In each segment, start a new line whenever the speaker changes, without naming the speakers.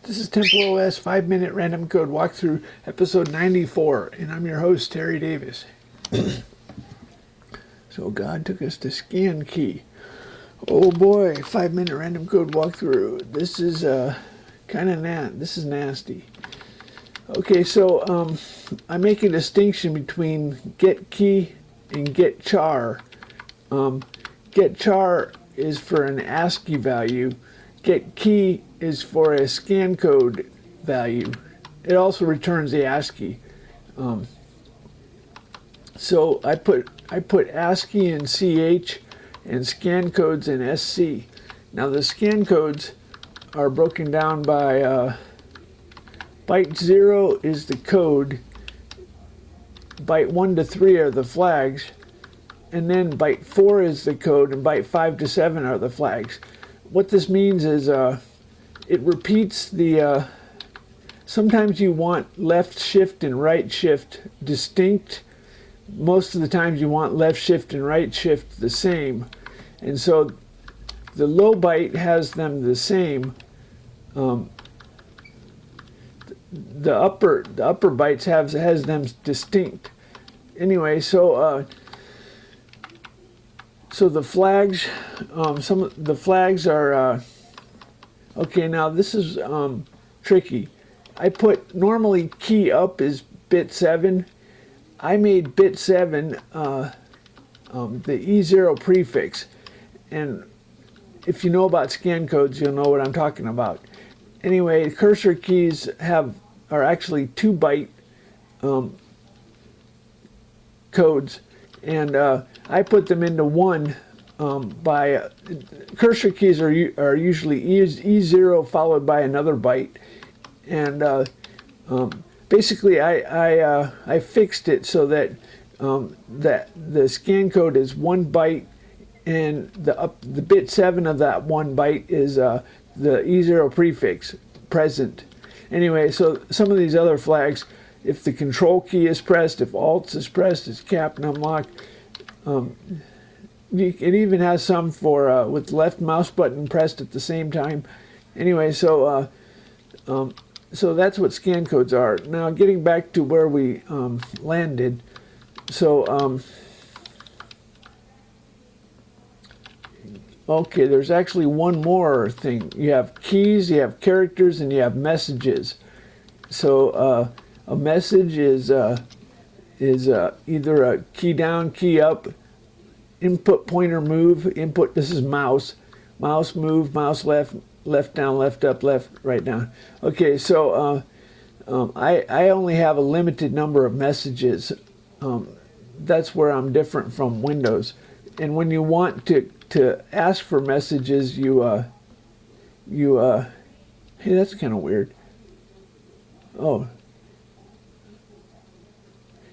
This is TempleOS 5-minute random code walkthrough, episode 94, and I'm your host, Terry Davis. So God took us to scan key. Oh boy, 5-minute random code walkthrough. This is this is nasty. Okay, so I make a distinction between get key and get char. Get char is for an ASCII value. Get key is for a scan code value. It also returns the ASCII. So I put ASCII in CH and scan codes in SC. Now the scan codes are broken down by byte 0 is the code, byte 1 to 3 are the flags, and then byte 4 is the code, and byte 5 to 7 are the flags. What this means is it repeats the, sometimes you want left shift and right shift distinct. Most of the times you want left shift and right shift the same. And so the low byte has them the same. The upper bytes has them distinct. Anyway, so the flags, some of the flags are, okay, now this is tricky. I put, normally key up is bit 7. I made bit 7 the E0 prefix. And if you know about scan codes, you'll know what I'm talking about. Anyway, cursor keys are actually 2-byte codes. And I put them into 1 by cursor keys are usually E0 followed by another byte, and basically I fixed it so that that the scan code is 1 byte, and the bit 7 of that 1 byte is the E0 prefix present. Anyway, so some of these other flags, if the control key is pressed, if alt is pressed, it's capped and unlocked. It even has some for with left mouse button pressed at the same time. Anyway, so so that's what scan codes are. Now, getting back to where we landed. So okay, there's actually one more thing. You have keys, you have characters, and you have messages. So a message is either a key down, key up, input pointer move, input, this is mouse move, mouse left, left down, left up, left, right down. Okay, so I only have a limited number of messages. That's where I'm different from Windows. And when you want to ask for messages, hey, that's kind of weird. Oh.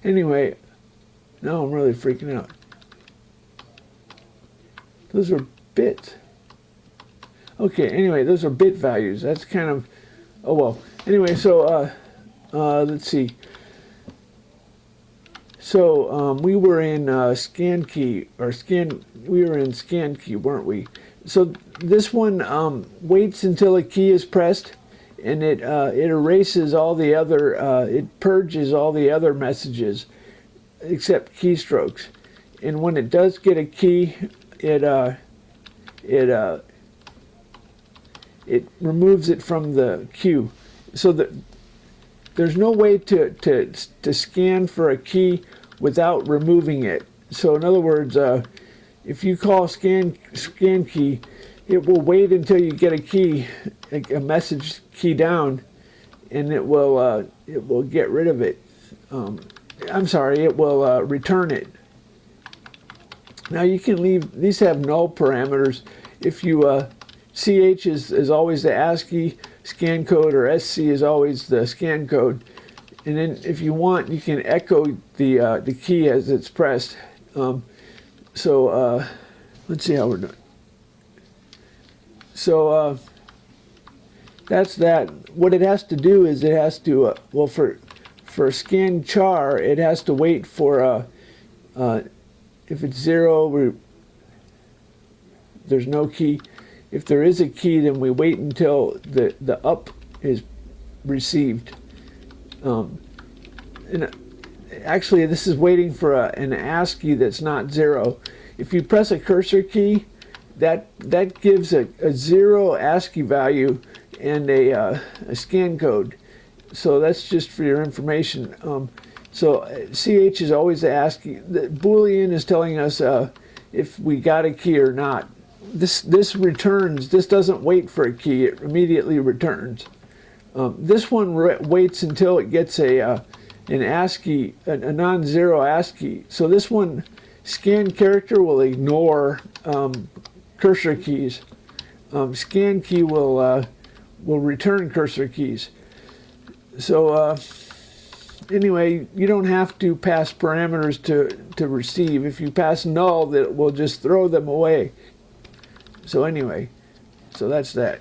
Anyway, now I'm really freaking out. Those are bits. Okay, anyway, those are bit values. That's kind of, oh well. Anyway, so let's see. So we were in scan key, we were in scan key, weren't we? So this one waits until a key is pressed, and it erases all the other, it purges all the other messages except keystrokes. And when it does get a key, it removes it from the queue. So that there's no way to scan for a key without removing it. So in other words, if you call scan key, it will wait until you get a key, a message key down, and it will get rid of it. I'm sorry, it will return it. Now you can leave, these have null parameters. If you, CH is always the ASCII scan code, or SC is always the scan code. And then if you want, you can echo the key as it's pressed. So let's see how we're doing. So that's that. What it has to do is it has to, well, for scan char, it has to wait for, if it's 0, there's no key. If there is a key, then we wait until the up is received. And actually, this is waiting for an ASCII that's not 0. If you press a cursor key, that gives a 0 ASCII value and a scan code. So that's just for your information. So CH is always the ASCII. The Boolean is telling us if we got a key or not. This returns. This doesn't wait for a key. It immediately returns. This one waits until it gets an ASCII, a non-zero ASCII. So this one, scan character will ignore cursor keys. Scan key will return cursor keys. So anyway, you don't have to pass parameters to receive. If you pass null, that will just throw them away. So anyway, so that's that.